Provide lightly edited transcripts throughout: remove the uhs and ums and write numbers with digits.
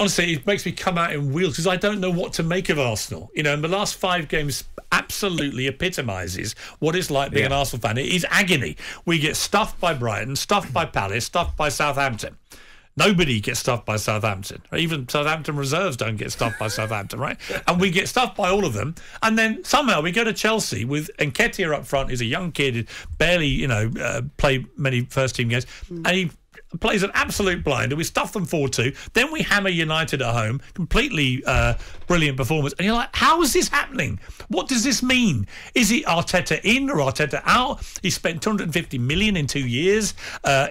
honestly, it makes me come out in wheels because I don't know what to make of Arsenal. You know, and the last 5 games absolutely epitomises what it's like being an Arsenal fan. It is agony. We get stuffed by Brighton, stuffed by Palace, stuffed by Southampton. Nobody gets stuffed by Southampton. Even Southampton reserves don't get stuffed by Southampton, right? And we get stuffed by all of them. And then somehow we go to Chelsea with Nketiah up front. He's a young kid, barely, played many first-team games. And he plays an absolute blinder. We stuff them 4-2. Then we hammer United at home. Completely brilliant performance. And you're like, how is this happening? What does this mean? Is it Arteta in or Arteta out? He spent 250 million in 2 years.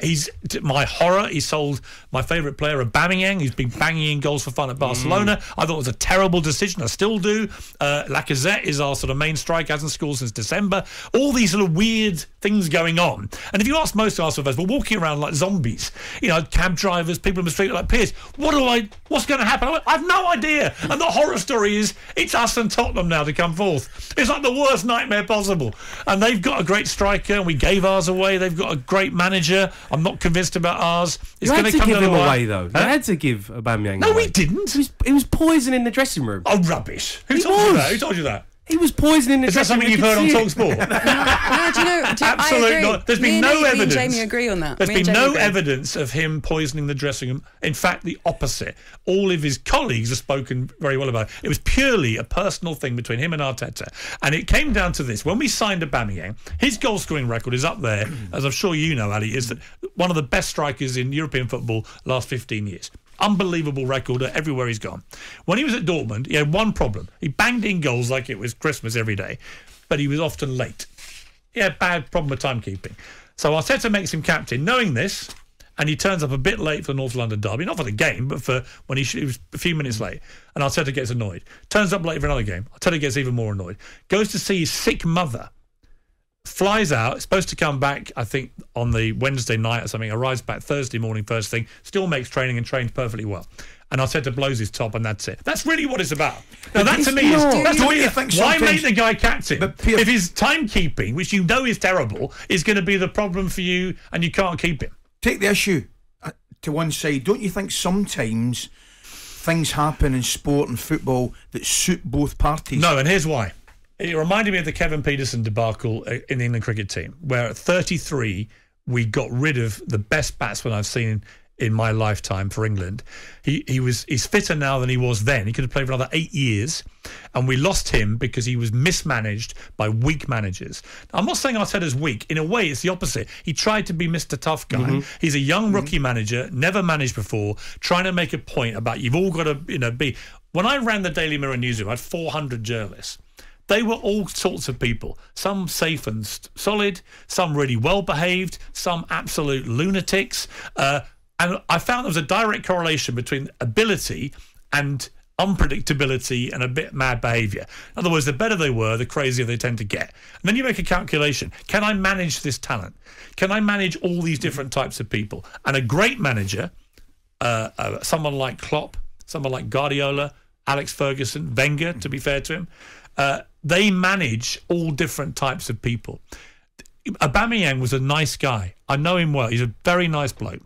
He's my horror. He sold my favourite player, Aubameyang. He's been banging in goals for fun at Barcelona. I thought it was a terrible decision. I still do. Lacazette is our sort of main striker. Hasn't scored since December. All these sort of weird things going on. And if you ask most Arsenal fans, we're walking around like zombies. You know, cab drivers, people in the street like, Piers, what's going to happen? I have no idea. And the horror story is it's us and Tottenham now to come fourth. It's like the worst nightmare possible. And they've got a great striker, and we gave ours away. They've got a great manager. I'm not convinced about ours. It's you had going to come give to him the away, though. You had to give Aubameyang No, away. we didn't. It was poison in the dressing room. Oh, rubbish. Who told you that? Who told you that? He was poisoning the dressing room. Is that something you've heard on talkSPORT? No, do you know? Absolutely not. There's been no evidence. Me and Jamie agree on that. There's been no evidence of him poisoning the dressing room. In fact, the opposite. All of his colleagues have spoken very well about it. It was purely a personal thing between him and Arteta. And it came down to this. When we signed Aubameyang, his goal-scoring record is up there, as I'm sure you know, Ali, is that one of the best strikers in European football last 15 years. Unbelievable record everywhere he's gone. When he was at Dortmund, he had one problem. He banged in goals like it was Christmas every day, but he was often late. He had a bad problem with timekeeping. So Arteta makes him captain, knowing this, and he turns up a bit late for the North London derby, not for the game, but for when he was a few minutes late, and Arteta gets annoyed. Turns up late for another game. Arteta gets even more annoyed. Goes to see his sick mother. Flies out, supposed to come back, I think, on the Wednesday night or something, arrives back Thursday morning first thing, still makes training and trains perfectly well. And Arteta blows his top, and that's it. That's really what it's about. Now, that to me is... Why make the guy captain if his timekeeping, which you know is terrible, is going to be the problem for you and you can't keep him? Take the issue to one side. Don't you think sometimes things happen in sport and football that suit both parties? No, and here's why. It reminded me of the Kevin Pietersen debacle in the England cricket team, where at 33 we got rid of the best batsman I've seen in my lifetime for England. He's fitter now than he was then. He could have played for another 8 years, and we lost him because he was mismanaged by weak managers. I'm not saying Arteta's weak. In a way, it's the opposite. He tried to be Mr. Tough Guy. He's a young rookie manager, never managed before, trying to make a point about you've all got to be. When I ran the Daily Mirror newsroom, I had 400 journalists. They were all sorts of people, some safe and solid, some really well-behaved, some absolute lunatics. And I found there was a direct correlation between ability and unpredictability and a bit mad behaviour. In other words, the better they were, the crazier they tend to get. And then you make a calculation. Can I manage this talent? Can I manage all these different types of people? And a great manager, someone like Klopp, someone like Guardiola, Alex Ferguson, Wenger, to be fair to him, they manage all different types of people. Aubameyang was a nice guy. I know him well. He's a very nice bloke.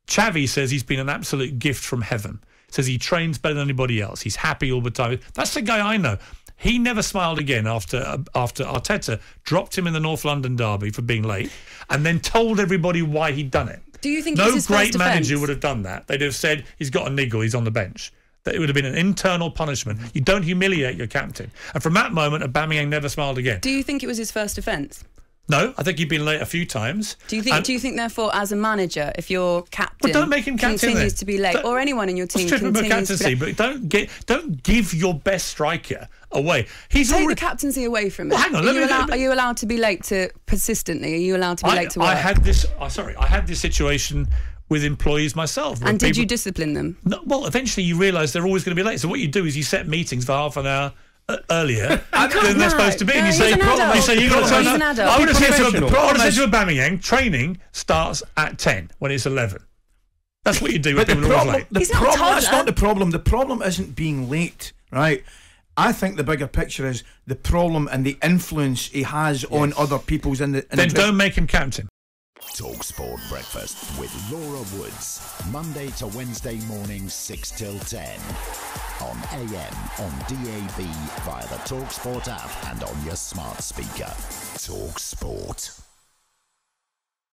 Xavi says he's been an absolute gift from heaven. Says he trains better than anybody else. He's happy all the time. That's the guy I know. He never smiled again after Arteta dropped him in the North London derby for being late and then told everybody why he'd done it. Do you think no it's his great first manager offence? would have done that? They'd have said he's got a niggle, he's on the bench. That it would have been an internal punishment. You don't humiliate your captain. And from that moment, Aubameyang never smiled again. Do you think it was his first offence? No, I think he'd been late a few times. Do you think therefore, as a manager, if your captain don't make him captain continues then. to be late, or anyone in your team continues to be late, but don't give your best striker away. Take the captaincy away from it. Well, hang on, Are you allowed to be late persistently? Are you allowed to be late to work? I had this situation with employees myself. And did you discipline them? No, well, eventually you realise they're always going to be late. So what you do is you set meetings for half an hour earlier than they're supposed to be. And you say, you've got to turn up. I would have said to Aubameyang, training starts at 10 when it's 11. That's what you do when people are always late. That's not the problem. The problem isn't being late, right? I think the bigger picture is the problem and the influence he has on other people's in the Then don't make him captain. talkSPORT Breakfast with Laura Woods. Monday to Wednesday mornings 6 till 10. On AM, on DAB, via the talkSPORT app and on your smart speaker. talkSPORT.